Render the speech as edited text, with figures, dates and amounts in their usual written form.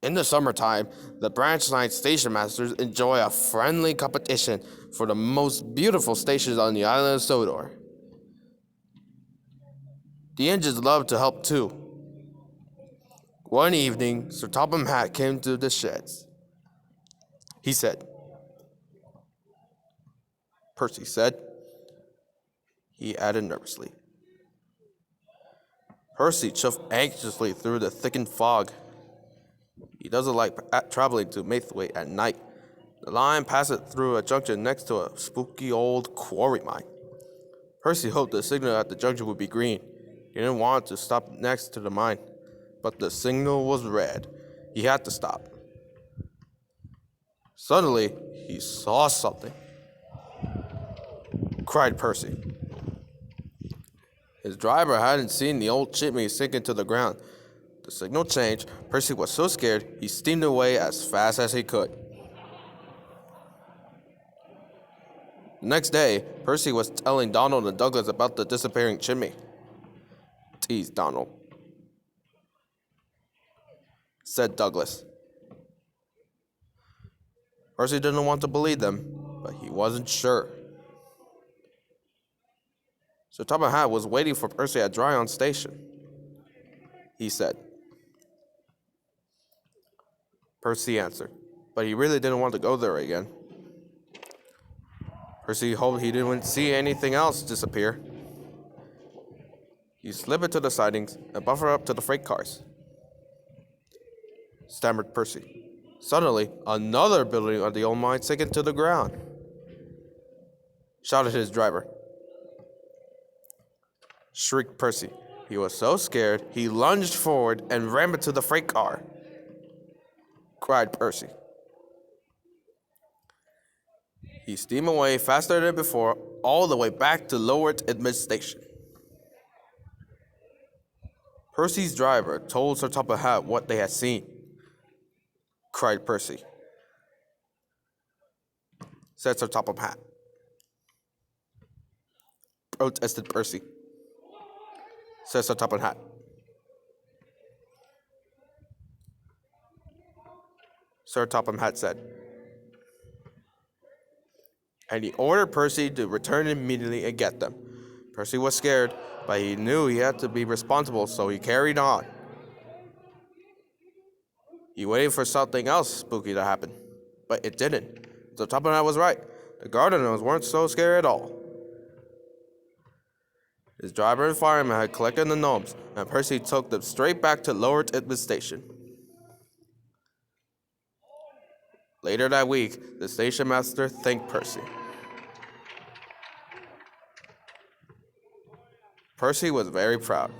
In the summertime, the branch line station masters enjoy a friendly competition for the most beautiful stations on the island of Sodor. The engines love to help too. One evening, Sir Topham Hatt came to the sheds. He said, Percy said, he added nervously. Percy chuffed anxiously through the thickened fog. He doesn't like traveling to Maithwaite at night. The line passes through a junction next to a spooky old quarry mine. Percy hoped the signal at the junction would be green. He didn't want to stop next to the mine, but the signal was red. He had to stop. Suddenly, he saw something, cried Percy. His driver hadn't seen the old chimney sink into the ground. The signal changed. Percy was so scared, he steamed away as fast as he could. The next day, Percy was telling Donald and Douglas about the disappearing chimney. Teased Donald. Said Douglas. Percy didn't want to believe them, but he wasn't sure. Sir Topham Hatt was waiting for Percy at Dryon Station. He said. Percy answered, but he really didn't want to go there again. Percy hoped he didn't see anything else disappear. He slipped into the sidings and buffered up to the freight cars. Stammered Percy. Suddenly, another building of the old mine sank into the ground. Shouted his driver. Shrieked Percy. He was so scared, he lunged forward and ran into the freight car. Cried Percy. He steamed away faster than before, all the way back to Lower Idmouth Station. Percy's driver told Sir Topham Hatt what they had seen. Cried Percy. Said Sir Topham Hatt. Protested Percy. Said Sir Topham Hatt. Sir Topham Hatt said. And he ordered Percy to return immediately and get them. Percy was scared, but he knew he had to be responsible, so he carried on. He waited for something else spooky to happen, but it didn't. So Topham Hatt was right. The gardeners weren't so scared at all. His driver and fireman had collected the gnomes, and Percy took them straight back to Lower Idmouth Station. Later that week, the station master thanked Percy. Percy was very proud.